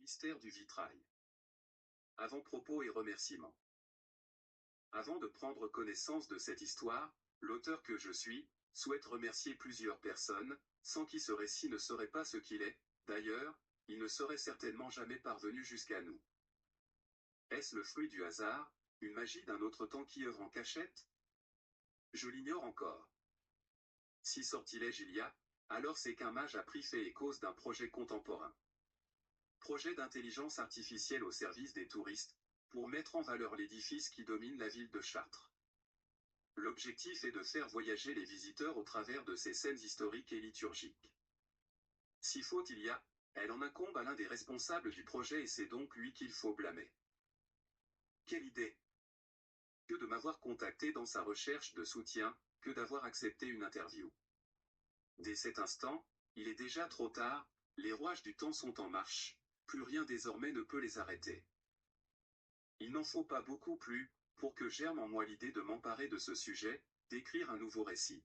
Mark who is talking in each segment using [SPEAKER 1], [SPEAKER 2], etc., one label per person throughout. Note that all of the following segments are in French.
[SPEAKER 1] Mystère du vitrail. Avant-propos et remerciements. Avant de prendre connaissance de cette histoire, l'auteur que je suis souhaite remercier plusieurs personnes, sans qui ce récit ne serait pas ce qu'il est. D'ailleurs, il ne serait certainement jamais parvenu jusqu'à nous. Est-ce le fruit du hasard, une magie d'un autre temps qui œuvre en cachette? Je l'ignore encore. Si sortilège il y a, alors c'est qu'un mage a pris fait et cause d'un projet contemporain. Projet d'intelligence artificielle au service des touristes, pour mettre en valeur l'édifice qui domine la ville de Chartres. L'objectif est de faire voyager les visiteurs au travers de ces scènes historiques et liturgiques. Si faute il y a, elle en incombe à l'un des responsables du projet et c'est donc lui qu'il faut blâmer. Quelle idée! Que de m'avoir contacté dans sa recherche de soutien, que d'avoir accepté une interview. Dès cet instant, il est déjà trop tard, les rouages du temps sont en marche, plus rien désormais ne peut les arrêter. Il n'en faut pas beaucoup plus, pour que germe en moi l'idée de m'emparer de ce sujet, d'écrire un nouveau récit.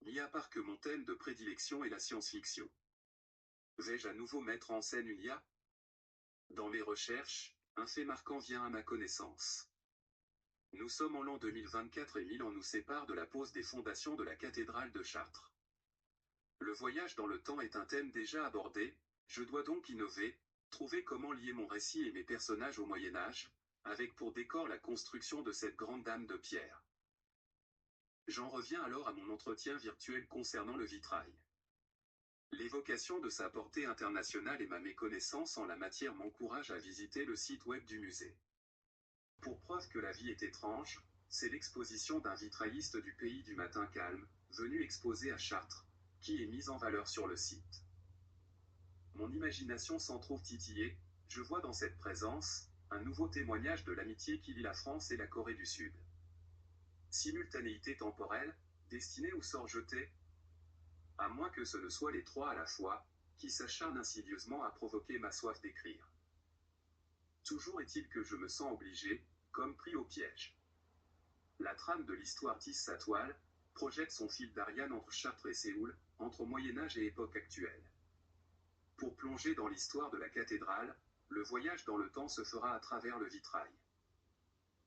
[SPEAKER 1] Mis à part que mon thème de prédilection est la science-fiction. Vais-je à nouveau mettre en scène une IA? Dans mes recherches, un fait marquant vient à ma connaissance. Nous sommes en l'an 2024 et 1000 ans nous séparent de la pose des fondations de la cathédrale de Chartres. Le voyage dans le temps est un thème déjà abordé, je dois donc innover, trouver comment lier mon récit et mes personnages au Moyen-Âge, avec pour décor la construction de cette grande dame de pierre. J'en reviens alors à mon entretien virtuel concernant le vitrail. L'évocation de sa portée internationale et ma méconnaissance en la matière m'encouragent à visiter le site web du musée. Pour preuve que la vie est étrange, c'est l'exposition d'un vitrailliste du pays du matin calme, venu exposer à Chartres, qui est mise en valeur sur le site. Mon imagination s'en trouve titillée, je vois dans cette présence, un nouveau témoignage de l'amitié qui lie la France et la Corée du Sud. Simultanéité temporelle, destinée au sort jeté? À moins que ce ne soit les trois à la fois, qui s'acharnent insidieusement à provoquer ma soif d'écrire. Toujours est-il que je me sens obligé, comme pris au piège. La trame de l'histoire tisse sa toile, projette son fil d'Ariane entre Chartres et Séoul, entre Moyen-Âge et époque actuelle. Pour plonger dans l'histoire de la cathédrale, le voyage dans le temps se fera à travers le vitrail.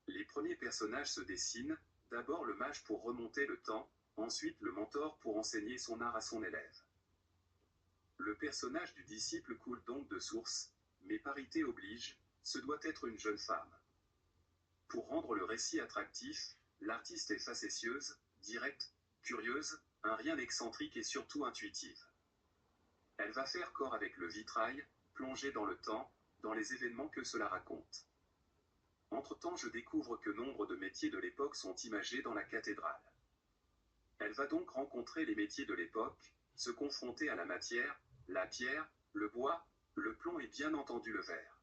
[SPEAKER 1] Les premiers personnages se dessinent, d'abord le mage pour remonter le temps, ensuite le mentor pour enseigner son art à son élève. Le personnage du disciple coule donc de source, mais parité oblige, ce doit être une jeune femme. Pour rendre le récit attractif, l'artiste est facétieuse, directe, curieuse, un rien excentrique et surtout intuitive. Elle va faire corps avec le vitrail, plonger dans le temps, dans les événements que cela raconte. Entre-temps, je découvre que nombre de métiers de l'époque sont imagés dans la cathédrale. Elle va donc rencontrer les métiers de l'époque, se confronter à la matière, la pierre, le bois, le plomb et bien entendu le verre.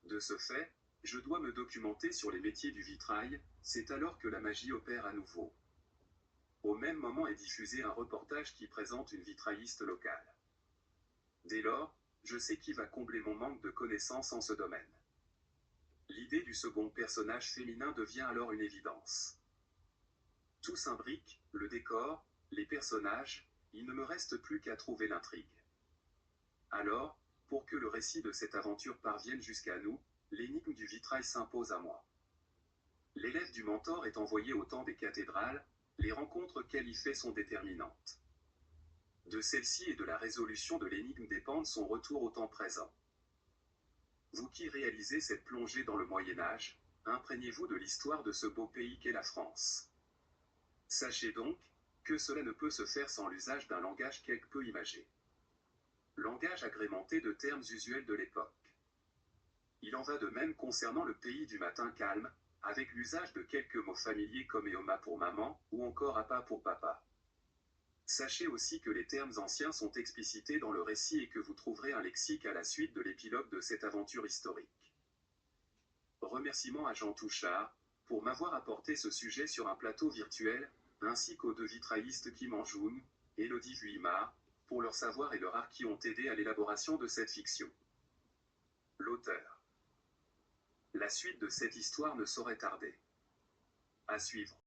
[SPEAKER 1] De ce fait, je dois me documenter sur les métiers du vitrail, c'est alors que la magie opère à nouveau. Au même moment est diffusé un reportage qui présente une vitrailliste locale. Dès lors, je sais qui va combler mon manque de connaissances en ce domaine. L'idée du second personnage féminin devient alors une évidence. Tout s'imbrique, le décor, les personnages, il ne me reste plus qu'à trouver l'intrigue. Alors, pour que le récit de cette aventure parvienne jusqu'à nous, l'énigme du vitrail s'impose à moi. L'élève du mentor est envoyé au temps des cathédrales, les rencontres qu'elle y fait sont déterminantes. De celle-ci et de la résolution de l'énigme dépendent son retour au temps présent. Vous qui réalisez cette plongée dans le Moyen-Âge, imprégnez-vous de l'histoire de ce beau pays qu'est la France. Sachez donc, que cela ne peut se faire sans l'usage d'un langage quelque peu imagé. Langage agrémenté de termes usuels de l'époque. Il en va de même concernant le pays du matin calme, avec l'usage de quelques mots familiers comme Eoma pour maman, ou encore Appa pour papa. Sachez aussi que les termes anciens sont explicités dans le récit et que vous trouverez un lexique à la suite de l'épilogue de cette aventure historique. Remerciements à Jean Touchard, pour m'avoir apporté ce sujet sur un plateau virtuel, ainsi qu'aux deux vitraillistes Kim Anjoun, et Elodie Vuillemard, pour leur savoir et leur art qui ont aidé à l'élaboration de cette fiction. L'auteur. La suite de cette histoire ne saurait tarder. À suivre.